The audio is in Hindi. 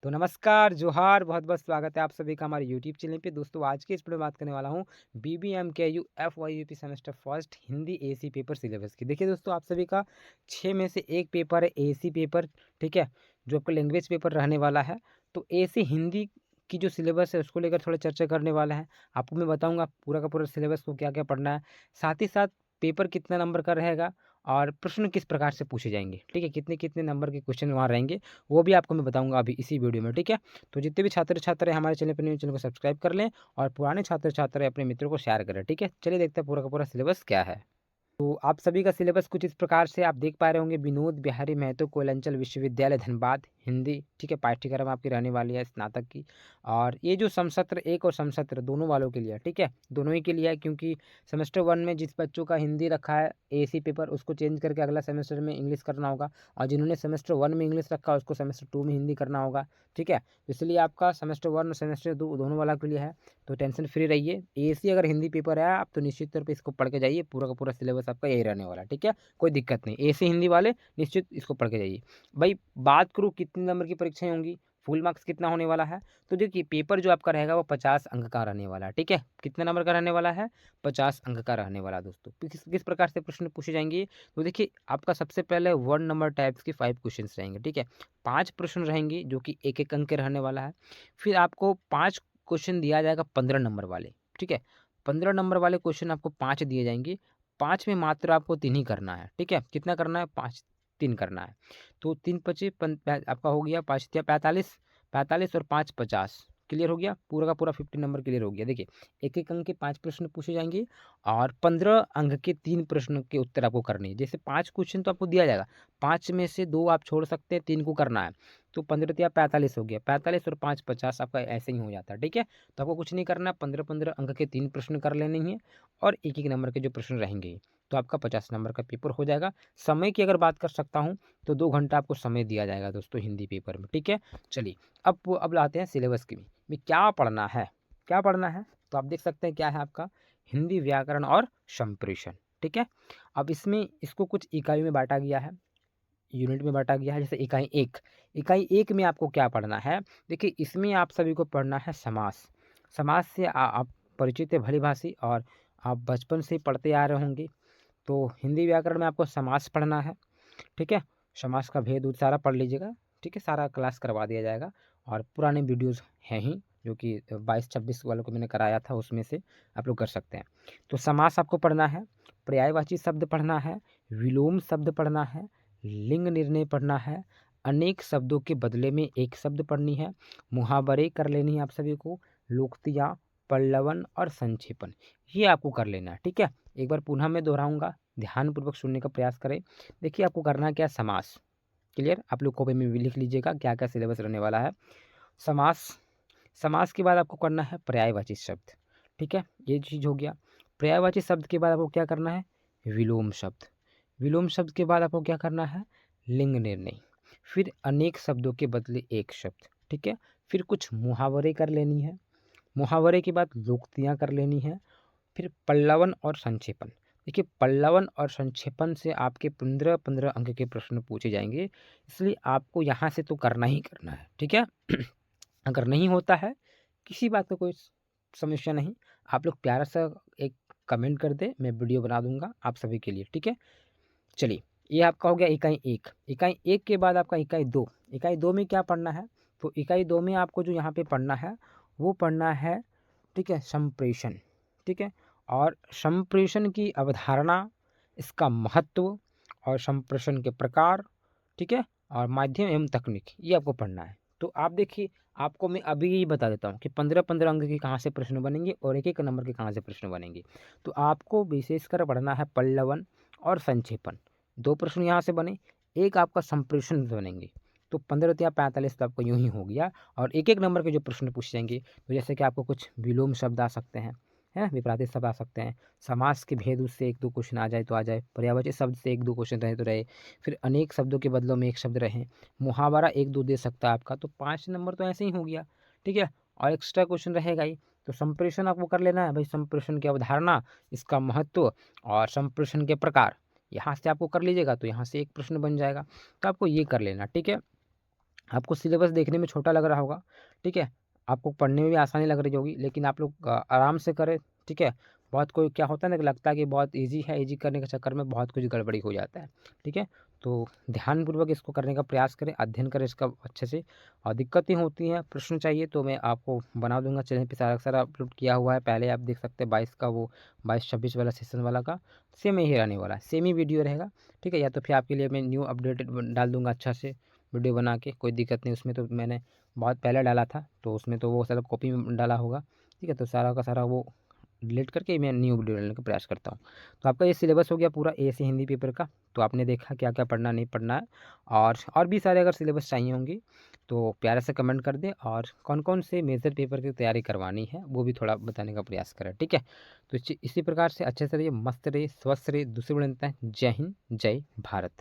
तो नमस्कार, जोहार, बहुत-बहुत स्वागत है आप सभी का हमारे यूट्यूब चैनल पे। दोस्तों आज की इस वीडियो में बात करने वाला हूँ BBMKU FYUP semester first Hindi AC paper syllabus की। देखिए दोस्तों, आप सभी का 6 में से 1 पेपर है एसी पेपर, ठीक है? जो आपका लैंग्वेज पेपर रहने वाला है। तो एसी हिंदी की जो सिलेबस है उसको लेकर थोड़ा चर्चा करने वाला है। आपको मैं बताऊँगा पूरा का पूरा सिलेबस को क्या-क्या पढ़ना है। साथ ही साथ पेपर कितना नंबर का रहेगा और प्रश्न किस प्रकार से पूछे जाएँगे, ठीक है? कितने-कितने नंबर के क्वेश्चन वहाँ रहेंगे, वो भी आपको मैं बताऊँगा अभी इसी वीडियो में, ठीक है? तो जितने भी छात्र-छात्रा हैं हमारे चैनल पे न्यू चैनल को सब्सक्राइब कर लें और पुराने छात्र-छात्रा अपने मित्रों को शेयर करें, ठीक है? चलिए देखते हैं पूरा का पूरा सिलेबस क्या है। तो आप सभी का सिलेबस कुछ इस प्रकार से आप देख पा रहे होंगे। विनोद बिहारी महतो कोयलांचल विश्वविद्यालय धनबाद हिंदी, ठीक है? पाठ्यक्रम आपकी रहने वाली है स्नातक की। और ये जो समसत्र 1 और समसत्र दोनों वालों के लिए है, ठीक है? दोनों ही के लिए है, क्योंकि सेमेस्टर 1 में जिस बच्चों का हिंदी रखा है एसी पेपर, उसको चेंज करके अगला सेमेस्टर में इंग्लिश करना होगा, और जिन्होंने सेमेस्टर 1 में इंग्लिश रखा है उसको सेमेस्टर 2 में हिंदी करना होगा, ठीक है? तो इसलिए आपका सेमेस्टर 1 और सेमेस्टर 2 दोनों वाला के लिए है। तो टेंशन फ्री रहिए। एसी अगर हिंदी पेपर है आप तो निश्चित तौर पे इसको पढ़ के जाइए, पूरा का पूरा सिलेबस आपका यही रहने वाला है, ठीक है? कोई दिक्कत नहीं। एसी हिंदी वाले निश्चित इसको पढ़ के जाइए। भाई बात करूँ कितने नंबर की परीक्षाएँ होंगी, फुल मार्क्स कितना होने वाला है, तो देखिए पेपर जो आपका रहेगा वो 50 अंक का रहने वाला है, ठीक है? कितने नंबर का रहने वाला है? 50 अंक का रहने वाला है दोस्तों। तो किस किस प्रकार से प्रश्न पूछे जाएँगे? तो देखिए आपका सबसे पहले 1 नंबर टाइप्स के 5 क्वेश्चन्स रहेंगे, ठीक है? 5 प्रश्न रहेंगे जो कि 1-1 अंक के रहने वाला है। फिर आपको 5 क्वेश्चन दिया जाएगा 15 नंबर वाले, ठीक है? 15 नंबर वाले क्वेश्चन आपको 5 दिए जाएँगे, 5 में मात्र आपको 3 ही करना है, ठीक है? कितना करना है? 5 3 करना है। तो 3 पचे पन पै आपका हो गया 5 तिया 45, 45 और 5 50 क्लियर हो गया? पूरा का पूरा 50 नंबर क्लियर हो गया। देखिए, 1-1 अंक के 5 प्रश्न पूछे जाएँगे और 15 अंक के 3 प्रश्नों के उत्तर आपको करने हैं। जैसे 5 क्वेश्चन तो आपको दिया जाएगा, 5 में से 2 आप छोड़ सकते हैं, 3 को करना है। तो 15 तिया 45 हो गया, 45 और 5 50 आपका ऐसे ही हो जाता है, ठीक है? तो आपको कुछ नहीं करना है, 15-15 अंक के 3 प्रश्न कर लेने हैं और 1-1 नंबर के जो प्रश्न रहेंगे, तो आपका 50 नंबर का पेपर हो जाएगा। समय की अगर बात कर सकता हूँ, तो 2 घंटा आपको समय दिया जाएगा दोस्तों हिंदी पेपर में, ठीक है? चलिए, अब आते हैं सिलेबस की में क्या पढ़ना है? क्या पढ़ना है? तो आप देख सकते हैं क्या है आपका हिंदी व्याकरण और संप्रेषण, ठीक है? अब इसमें इसको कुछ इकाइयों में बाँटा गया है, यूनिट में बाँटा गया है। जैसे इकाई 1 में आपको क्या पढ़ना है? देखिए इसमें आप सभी को पढ़ना है समास। समास से आप परिचित है भली-भाँति और आप बचपन से ही पढ़ते आ रहे होंगे। तो हिंदी व्याकरण में आपको समास पढ़ना है, ठीक है? समास का भेद-वूद सारा पढ़ लीजिएगा, ठीक है? सारा क्लास करवा दिया जाएगा और पुराने वीडियोज़ हैं ही, जो कि 22-26 वालों को मैंने कराया था, उसमें से आप लोग कर सकते हैं। तो समास आपको पढ़ना है, पर्यायवाची शब्द पढ़ना है, विलोम शब्द पढ़ना है, लिंग निर्णय पढ़ना है, अनेक शब्दों के बदले में एक शब्द पढ़नी है, मुहावरे कर लेनी है आप सभी को, लोकोक्तियाँ, पल्लवन और संक्षेपण, ये आपको कर लेना है, ठीक है? एक बार पुनः मैं दोहराऊँगा, ध्यानपूर्वक सुनने का प्रयास करें। देखिए आपको करना क्या है समास, क्लियर? आप लोग कॉपी में भी लिख लीजिएगा क्या-क्या सिलेबस रहने वाला है। समास, समास के बाद आपको करना है पर्यायवाची शब्द, ठीक है? ये चीज़ हो गया। पर्यायवाची शब्द के बाद आपको क्या करना है? विलोम शब्द। विलोम शब्द के बाद आपको क्या करना है? लिंग निर्णय। फिर अनेक शब्दों के बदले एक शब्द, ठीक है? फिर कुछ मुहावरे कर लेनी है। मुहावरे के बाद लोकोक्तियाँ कर लेनी है। फिर पल्लवन और संक्षेपण। देखिए पल्लवन और संक्षेपण से आपके 15-15 अंक के प्रश्न पूछे जाएँगे, इसलिए आपको यहाँ से तो करना ही करना है, ठीक है? अगर नहीं होता है, किसी बात का कोई समस्या नहीं, आप लोग प्यारा सा एक कमेंट कर दें, मैं वीडियो बना दूँगा आप सभी के लिए, ठीक है? चलिए, ये आपका हो गया इकाई 1। इकाई 1 के बाद आपका इकाई 2। इकाई 2 में क्या पढ़ना है? तो इकाई 2 में आपको जो यहाँ पे पढ़ना है, वो पढ़ना है, ठीक है, संप्रेषण, ठीक है? और संप्रेषण की अवधारणा, इसका महत्व और संप्रेषण के प्रकार, ठीक है? और माध्यम एवं तकनीक, ये आपको पढ़ना है। तो आप देखिए, आपको मैं अभी ही बता देता हूँ कि 15-15 अंक के कहाँ से प्रश्न बनेंगे और 1-1 नंबर के कहाँ से प्रश्न बनेंगे। तो आपको विशेषकर पढ़ना है पल्लवन और संक्षेपण। 2 प्रश्न यहाँ से बने, 1 आपका संप्रेषण से बनेंगे। तो 15 तिया 45 तो आपका यूँ ही हो गया और 1-1 नंबर के जो प्रश्न पूछे जाएँगे, तो जैसे कि आपको कुछ विलोम शब्द आ सकते हैं? विपरीत शब्द आ सकते हैं। समास के भेद उससे 1-2 क्वेश्चन आ जाए तो आ जाए, पर्यायवाची शब्द से 1-2 क्वेश्चन रहे तो रहे, फिर अनेक शब्दों के बदलों में एक शब्द रहे, मुहावरा 1-2 दे सकता है आपका, तो 5 नंबर तो ऐसे ही हो गया, ठीक है? और एक्स्ट्रा क्वेश्चन रहेगा ही। तो संप्रेषण आपको कर लेना है, भाई संप्रेषण की अवधारणा, इसका महत्व और संप्रेषण के प्रकार, यहाँ से आपको कर लीजिएगा तो यहाँ से 1 प्रश्न बन जाएगा। तो आपको ये कर लेना, ठीक है? आपको सिलेबस देखने में छोटा लग रहा होगा, ठीक है? आपको पढ़ने में भी आसानी लग रही होगी, लेकिन आप लोग आराम से करें, ठीक है? बहुत कोई क्या होता है ना कि लगता है कि बहुत ईज़ी है, ईज़ी करने के चक्कर में बहुत कुछ गड़बड़ी हो जाता है, ठीक है? तो ध्यानपूर्वक इसको करने का प्रयास करें, अध्ययन करें इसका अच्छे से। और दिक्कतें होती हैं, प्रश्न चाहिए तो मैं आपको बना दूँगा, चैनल पे सारा का सारा अपलोड किया हुआ है। पहले आप देख सकते हैं 22 का, वो 22-26 वाला सेशन वाला का सेम यही रहने वाला है, सेम ही वीडियो रहेगा, ठीक है? या तो फिर आपके लिए मैं न्यू अपडेटेड डाल दूँगा अच्छा से वीडियो बना के, कोई दिक्कत नहीं उसमें। तो मैंने बहुत पहले डाला था, तो उसमें तो वो सारा कॉपी में डाला होगा, ठीक है? तो सारा का सारा वो डिलीट करके मैं न्यू वीडियो डालने का प्रयास करता हूँ। तो आपका ये सिलेबस हो गया पूरा ए से हिंदी पेपर का। तो आपने देखा क्या-क्या पढ़ना, नहीं पढ़ना है। और भी सारे अगर सिलेबस चाहिए होंगे, तो प्यारे से कमेंट कर दें, और कौन-कौन से मेजर पेपर की तैयारी करवानी है, वो भी थोड़ा बताने का प्रयास करें, ठीक है? तो इसी प्रकार से अच्छे से रहिए, मस्त रहिए, स्वस्थ रहिए। दूसरे वीडियो में मिलते हैं। जय हिंद, जय भारत।